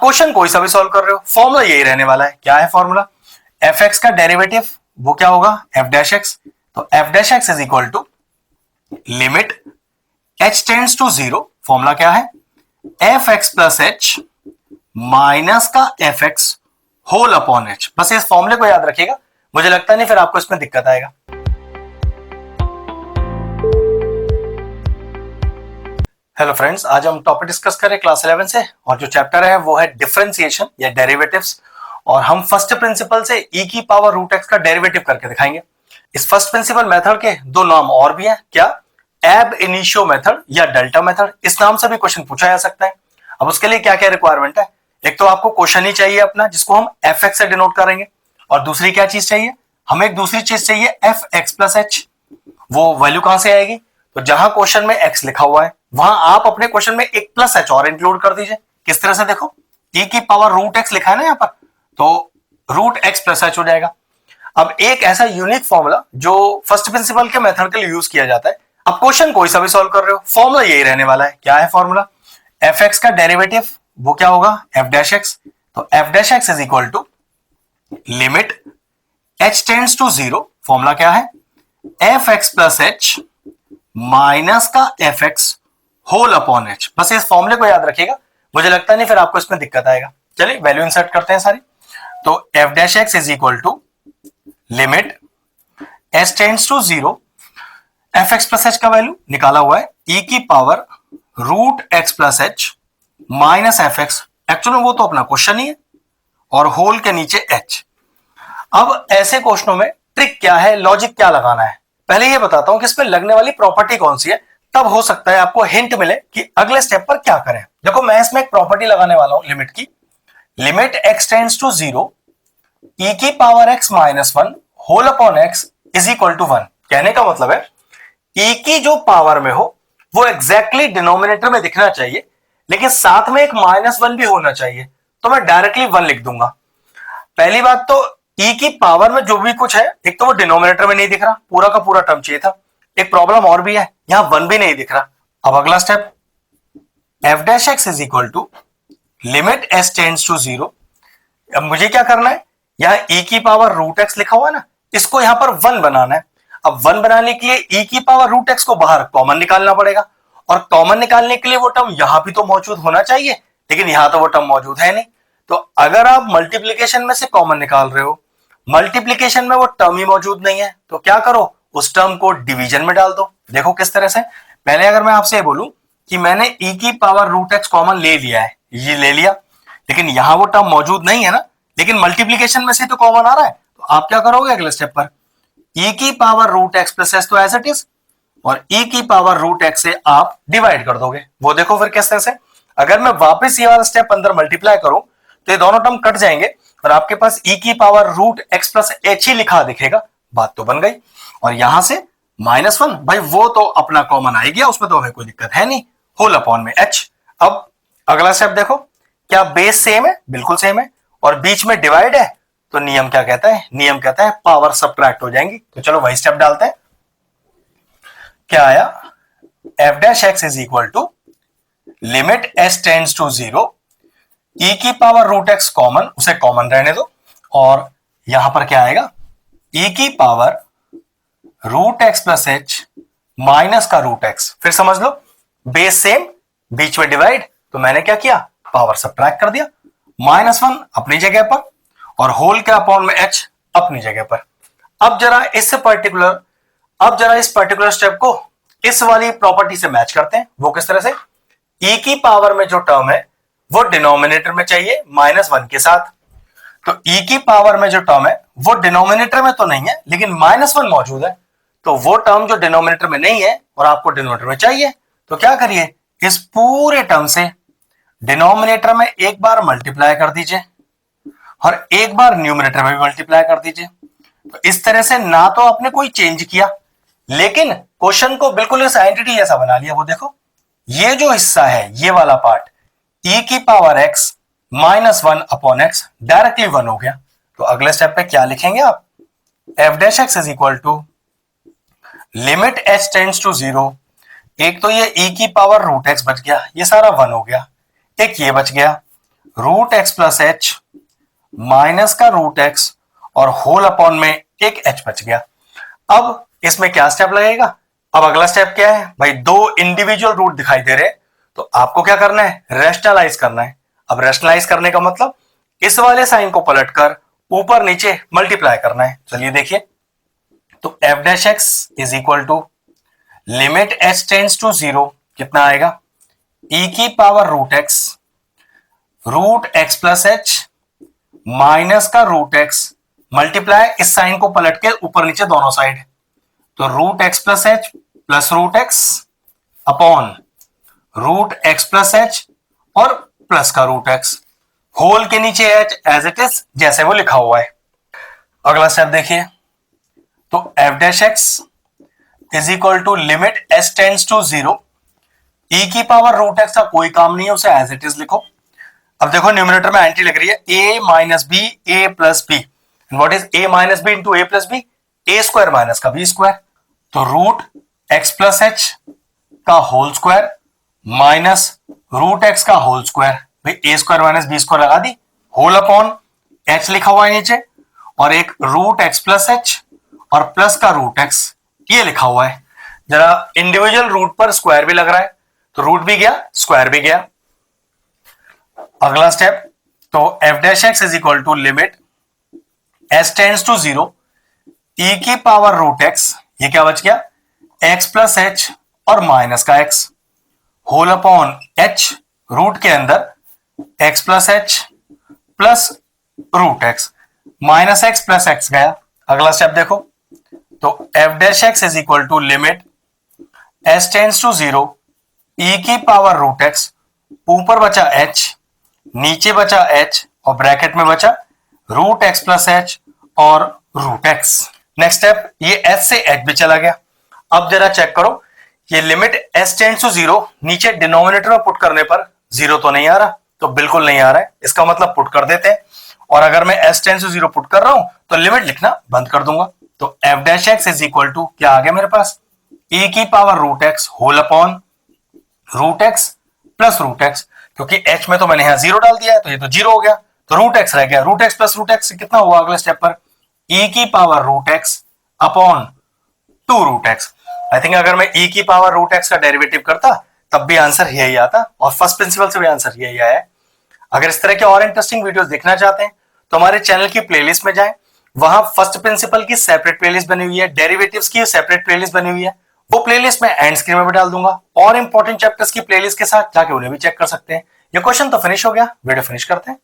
Question कोई सा भी सॉल्व कर रहे हो, फॉर्मूला यही रहने वाला है। क्या है फॉर्मूला? एफ एक्स का डेरिवेटिव वो क्या होगा? F dash x. तो f dash x is equal to limit h tends to zero. Formula क्या है? F x plus h minus का f x whole upon h. बस इस फॉर्मूले को याद रखिएगा, मुझे लगता नहीं फिर आपको इसमें दिक्कत आएगा। हेलो फ्रेंड्स, आज हम टॉपिक डिस्कस करें क्लास 11 से, और जो चैप्टर है वो है डिफरेंशिएशन या डेरिवेटिव्स। और हम फर्स्ट प्रिंसिपल से ई की पावर रूट एक्स का डेरिवेटिव करके दिखाएंगे। इस फर्स्ट प्रिंसिपल मेथड के दो नाम और भी हैं, क्या? एब इनिशियो मेथड या डेल्टा मेथड। इस नाम से भी क्वेश्चन पूछा जा सकता है। अब उसके लिए क्या क्या रिक्वायरमेंट है? एक तो आपको क्वेश्चन ही चाहिए अपना, जिसको हम एफ एक्स से डिनोट करेंगे, और दूसरी क्या चीज चाहिए? हमें एक दूसरी चीज चाहिए एफ एक्स प्लस एच। वो वैल्यू कहां से आएगी? तो जहां क्वेश्चन में एक्स लिखा हुआ है वहां आप अपने क्वेश्चन में एक प्लस एच और इंक्लूड कर दीजिए। किस तरह से? देखो, ई की पावर रूट एक्स लिखा है ना यहां पर, तो रूट एक्स प्लस एच हो जाएगा। अब एक ऐसा यूनिक फॉर्मूला जो फर्स्ट प्रिंसिपल के मेथड के लिए यूज किया जाता है। अब क्वेश्चन कोई सा भी सॉल्व कर रहे हो, फॉर्मूला यही रहने वाला है। क्या है फॉर्मूला? एफ एक्स का डेरिवेटिव वो क्या होगा? F dash x. तो f dash x is equal to limit h tends to zero. Formula क्या है? F x plus h minus का f x whole upon h. बस इस फॉर्मूले को याद रखिएगा, मुझे लगता नहीं फिर आपको इसमें दिक्कत आएगा। चलिए वैल्यू इंसर्ट करते हैं सारी। तो f dash x is equal to limit h tends to zero, f x plus h का वैल्यू निकाला हुआ है ई की power root x plus h minus f x. Actually वो तो अपना क्वेश्चन ही है, और होल के नीचे एच। अब ऐसे क्वेश्चनों में ट्रिक क्या है, लॉजिक क्या लगाना है, पहले ये बताता हूं कि इसमें लगने वाली प्रॉपर्टी कौन सी है, तब हो सकता है आपको हिंट मिले कि अगले स्टेप पर क्या करें। देखो, मैं इसमें एक प्रॉपर्टी लगाने वाला हूं लिमिट की। Limit x tends to zero e की power x minus one whole upon x is equal to one. कहने का मतलब है ई की जो पावर में हो वो एग्जैक्टली डिनोमिनेटर में दिखना चाहिए, लेकिन साथ में एक माइनस वन भी होना चाहिए। तो मैं डायरेक्टली वन लिख दूंगा। पहली बात तो ई की पावर में जो भी कुछ है, एक तो वो डिनोमिनेटर में नहीं दिख रहा, पूरा का पूरा टर्म चाहिए था। एक प्रॉब्लम और भी है, यहां वन भी नहीं दिख रहा। अब अगला step, f dash x is equal to limit s tends to zero. अब मुझे क्या करना है? यहां ई की पावर रूट एक्स लिखा हुआ है ना, इसको यहां पर वन बनाना है। अब वन बनाने के लिए ई की पावर रूट एक्स को बाहर कॉमन निकालना पड़ेगा, और कॉमन निकालने के लिए वो टर्म यहां भी तो मौजूद होना चाहिए, लेकिन यहां तो वो टर्म मौजूद है नहीं। तो अगर आप मल्टीप्लीकेशन में से कॉमन निकाल रहे हो, मल्टीप्लीकेशन में वो टर्म ही मौजूद नहीं है, तो क्या करो? उस टर्म को डिवीजन में डाल दो। देखो किस तरह से। पहले अगर मैं आपसे बोलूं कि मैंने ई की पावर रूट एक्स कॉमन ले लिया है, ये ले लिया, लेकिन यहां वो टर्म मौजूद नहीं है ना, लेकिन मल्टीप्लीकेशन में से तो कॉमन आ रहा है, तो आप क्या करोगे अगले स्टेप पर? ई की power root x plus s तो एज इट इज, और ई की पावर रूट एक्स से आप डिवाइड कर दोगे। वो देखो फिर किस तरह से। अगर मैं वापस ये वाला स्टेप अंदर मल्टीप्लाई करूं तो ये दोनों टर्म कट जाएंगे, और आपके पास ई की power root x plus h ही लिखा दिखेगा। बात तो बन गई। और यहां से माइनस वन, भाई वो तो अपना कॉमन आ गया, उसमें तो हमें कोई दिक्कत है नहीं, होल अपॉन में एच। अब अगला स्टेप देखो, क्या बेस सेम है? बिल्कुल सेम है। और बीच में डिवाइड है, तो नियम क्या कहता है? नियम कहता है पावर सब्ट्रैक्ट हो जाएंगी। तो चलो वही स्टेप डालते हैं। क्या आया? F dash x is equal to limit s tends to zero e की पावर रूट एक्स कॉमन, उसे कॉमन रहने दो, और यहां पर क्या आएगा? ई की power root x plus h minus का रूट एक्स। फिर समझ लो, बेस सेम, बीच में डिवाइड, तो मैंने क्या किया? पावर सब्ट्रैक्ट कर दिया। माइनस वन अपनी जगह पर, और होल के अपॉन में एच अपनी जगह पर। अब जरा इस पर्टिकुलर स्टेप को इस वाली प्रॉपर्टी से मैच करते हैं। वो किस तरह से? ई की पावर में जो टर्म है वो डिनोमिनेटर में चाहिए माइनस वन के साथ। तो ई की पावर में जो टर्म है वो डिनोमिनेटर में तो नहीं है, लेकिन माइनस वन मौजूद है। तो वो टर्म जो डिनोमिनेटर में नहीं है और आपको डिनोमिनेटर में चाहिए, तो क्या करिए? इस पूरे टर्म से डिनोमिनेटर में एक बार मल्टीप्लाई कर दीजिए, और एक बार न्यूमरेटर में भी मल्टीप्लाई कर दीजिए। तो इस तरह से ना तो आपने कोई चेंज किया, लेकिन क्वेश्चन को बिल्कुल इस आइडेंटिटी जैसा बना लिया। वो देखो, ये जो हिस्सा है, ये वाला पार्ट, ई की power x minus one upon x directly one हो गया। तो अगले स्टेप पे क्या लिखेंगे आप? F dash x is equal to limit h tends to zero. एक तो ये ई की पावर रूट एक्स बच गया, ये सारा वन हो गया, एक ये बच गया, root x plus h minus का रूट एक्स और होल अपॉन में एक एच बच गया। अब इसमें क्या स्टेप लगेगा? अब अगला स्टेप क्या है भाई, दो इंडिविजुअल रूट दिखाई दे रहे हैं तो आपको क्या करना है, रेशनलाइज करना है। अब रेशनलाइज करने का मतलब इस वाले साइन को पलटकर ऊपर नीचे मल्टीप्लाई करना है। चलिए देखिए, तो f dash x is equal to limit h tends to zero, कितना आएगा, ई की power root x plus h minus का रूट एक्स मल्टीप्लाई इस साइन को पलट के ऊपर नीचे दोनों साइड, तो root x plus h plus root x upon root x plus h और प्लस का रूट एक्स, होल के नीचे एच एज इट इज जैसे वो लिखा हुआ है। अगला स्टेप देखिए, तो f dash x is equal to limit h tends to zero, e की पावर रूट एक्स का कोई काम नहीं है, उसे एज इट इज लिखो। अब देखो न्यूमरेटर में एंटी लग रही है, a minus b a plus b, what is a minus b into a plus b, a square minus का बी स्क्वायर, तो रूट एक्स प्लस एच का whole square minus root x का whole square, भाई a square minus b square लगा दी, whole upon H लिखा हुआ है नीचे, और एक रूट एक्स प्लस एच और प्लस का रूट एक्स ये लिखा हुआ है। जरा इंडिविजुअल रूट पर स्क्वायर भी लग रहा है, तो रूट भी गया स्क्वायर भी गया। अगला स्टेप, तो f dash x is equal to limit h tends to zero, e की पावर रूट एक्स, ये क्या बच गया, एक्स प्लस एच और माइनस का x, whole upon h, root के अंदर x plus h plus root x, minus x plus x गया। अगला स्टेप देखो, तो f dash x is equal to limit h tends to zero, e की power root x, ऊपर बचा H नीचे बचा एच और ब्रैकेट में बचा रूट एक्स प्लस एच और रूट एक्स। नेक्स्ट स्टेप, ये एच से एच भी चला गया। अब जरा चेक करो, ये limit h tends to zero नीचे डिनोमिनेटर में पुट करने पर जीरो तो नहीं आ रहा, तो बिल्कुल नहीं आ रहा है, इसका मतलब पुट कर देते हैं। और अगर मैं h tends to zero put कर रहा हूं तो लिमिट लिखना बंद कर दूंगा, तो f dash x is equal to क्या आ गया मेरे पास, ई की power root x whole upon root x plus root x, क्योंकि एच में तो मैंने यहां जीरो डाल दिया है तो ये तो जीरो हो गया, तो रूट एक्स रह गया, root x plus root x कितना हुआ अगले स्टेप पर, ई की power root x upon two root x. I think अगर मैं ई की पावर रूट एक्स का डेरिवेटिव करता तब भी आंसर यही आता, और फर्स्ट प्रिंसिपल से भी आंसर यही आया है। अगर इस तरह के और इंटरेस्टिंग वीडियोस देखना चाहते हैं तो हमारे चैनल की प्लेलिस्ट में जाएं, वहां फर्स्ट प्रिंसिपल की सेपरेट प्लेलिस्ट बनी हुई है, डेरिवेटिव्स की सेपरेट प्लेलिस्ट बनी हुई है, वो प्लेलिस्ट मैं एंड स्क्रीन में भी डाल दूंगा, और इंपॉर्टेंट चैप्टर्स की प्लेलिस्ट के साथ जाके उन्हें भी चेक कर सकते हैं। ये क्वेश्चन तो फिनिश हो गया, वीडियो फिनिश करते हैं।